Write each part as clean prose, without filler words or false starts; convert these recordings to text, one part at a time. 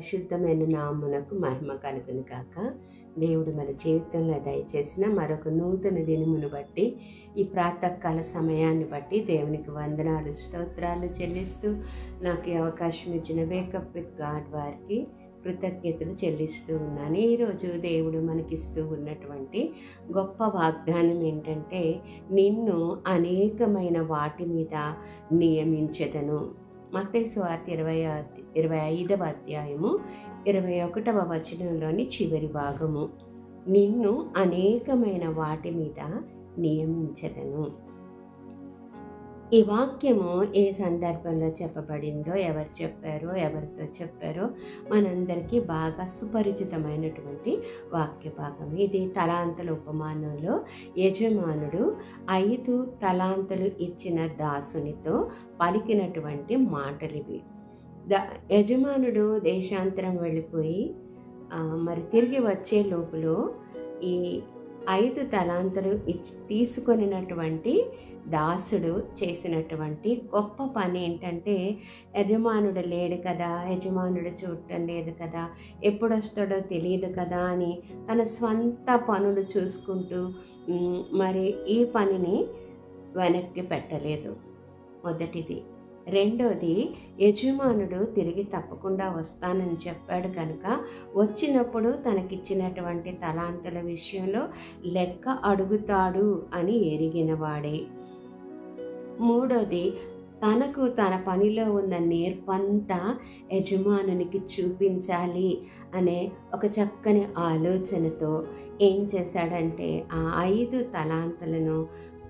పరిశుద్ధమైన నామమునకు మహిమ కలుగును గాక. దేవుడు మన జీవితంలో దయచేసిన మరొక నూతన దినమును బట్టి, ఈ ప్రాతకాల సమయాన్ని బట్టి దేవునికి వందనాలు స్తోత్రాలు చెల్లిస్తూ, నాకు ఈ అవకాశం ఇచ్చిన వేకప్ విత్ గాడ్ వారికి కృతజ్ఞతలు చెల్లిస్తూ ఉన్నాను. ఈరోజు దేవుడు మనకిస్తూ ఉన్నటువంటి గొప్ప వాగ్దానం ఏంటంటే, నిన్ను అనేకమైన వాటి మీద నియమించెదను. మత్తయి సువార్త 25వ అధ్యాయము 21వ వచనంలోని చివరి భాగము. నిన్ను అనేకమైన వాటి మీద నియమించెదను. ఈ వాక్యము ఏ సందర్భంలో చెప్పబడిందో, ఎవరు చెప్పారో, ఎవరితో చెప్పారో మనందరికీ బాగా సుపరిచితమైనటువంటి వాక్య భాగం. ఇది తలాంతుల ఉపమానంలో యజమానుడు 5 తలాంతులు ఇచ్చిన దాసునితో పలికినటువంటి మాటలివి. యజమానుడు దేశాంతరం వెళ్ళిపోయి మరి తిరిగి వచ్చే లోపల ఈ 5 తలాంతులు తీసుకొనినటువంటి దాసుడు చేసినటువంటి గొప్ప పని ఏంటంటే, యజమానుడు లేడు కదా, యజమానుడు చూడటం లేదు కదా, ఎప్పుడు వస్తాడో తెలియదు కదా అని తన స్వంత పనులు చూసుకుంటూ మరి ఈ పనిని వెనక్కి పెట్టలేదు. మొదటిది. రెండోది, యజమానుడు తిరిగి తప్పకుండా వస్తానని చెప్పాడు కనుక వచ్చినప్పుడు తనకిచ్చినటువంటి తలాంతుల విషయంలో లెక్క అడుగుతాడు అని ఎరిగినవాడే. మూడోది, తనకు తన పనిలో ఉన్న నేర్పంతా యజమానునికి చూపించాలి అనే ఒక చక్కని ఆలోచనతో ఏం చేశాడంటే, ఆ 5 తలాంతులను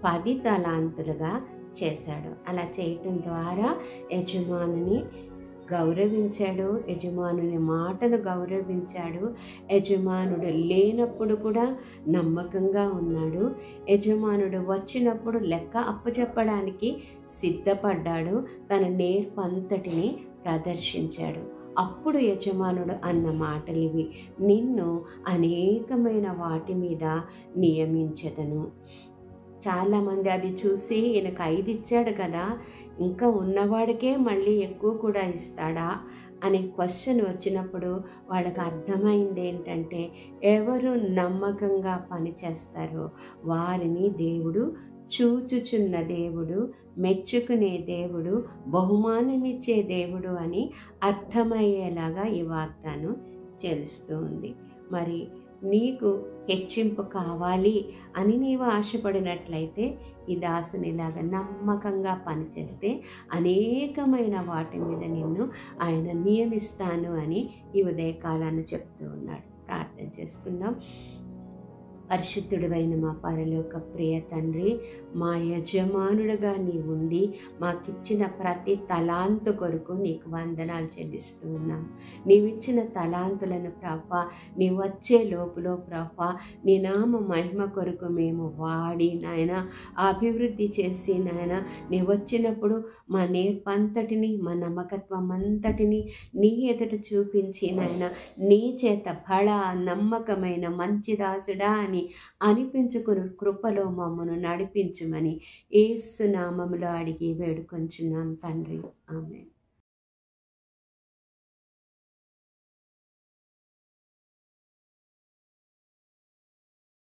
10 తలాంతులుగా చేశాడు. అలా చేయటం ద్వారా యజమానుని గౌరవించాడు, యజమానుని మాటను గౌరవించాడు, యజమానుడు లేనప్పుడు కూడా నమ్మకంగా ఉన్నాడు, యజమానుడు వచ్చినప్పుడు లెక్క అప్పచెప్పడానికి సిద్ధపడ్డాడు, తన నేర్పంతటిని ప్రదర్శించాడు. అప్పుడు యజమానుడు అన్న మాటలివి, నిన్ను అనేకమైన వాటి మీద నియమించెదను. చాలామంది అది చూసి ఈయనకు 5 ఇచ్చాడు కదా, ఇంకా ఉన్నవాడికే మళ్ళీ ఎక్కువ కూడా ఇస్తాడా అనే క్వశ్చన్ వచ్చినప్పుడు వాళ్ళకి అర్థమైంది ఏంటంటే, ఎవరు నమ్మకంగా పనిచేస్తారో వారిని దేవుడు చూచుచున్న దేవుడు, మెచ్చుకునే దేవుడు, బహుమానమిచ్చే దేవుడు అని అర్థమయ్యేలాగా ఈ వాగ్దానం తెలుస్తూ ఉంది. మరి నీకు హెచ్చింపు కావాలి అని నీవు ఆశపడినట్లయితే ఈ దాసునిలాగా నమ్మకంగా పనిచేస్తే అనేకమైన వాటి మీద నిన్ను ఆయన నియమిస్తాను అని ఈ ఉదయకాలాన్ని చెప్తూ ఉన్నాడు. ప్రార్థన చేసుకుందాం. పరిశుద్ధుడివైన మా పరలోక ప్రియ తండ్రి, మా యజమానుడుగా నీవుండి మాకిచ్చిన ప్రతి తలాంతు కొరకు నీకు వందనాలు చెల్లిస్తూ ఉన్నాం. నీవిచ్చిన తలాంతులను ప్రభా, నీ వచ్చే లోపల ప్రభా, నీ నామ మహిమ కొరకు మేము వాడి నాయన అభివృద్ధి చేసి నాయన, నీ వచ్చినప్పుడు మా నేర్పంతటిని, మా నమ్మకత్వం అంతటిని నీ ఎదుట చూపించి నాయన, నీ చేత బళ నమ్మకమైన మంచి దాసుడా అని అనిపించుకుని కృపలో మమ్మను నడిపించుమని యేసు నామములో అడిగి వేడుకొంచున్నాం తండ్రి. ఆమేన్.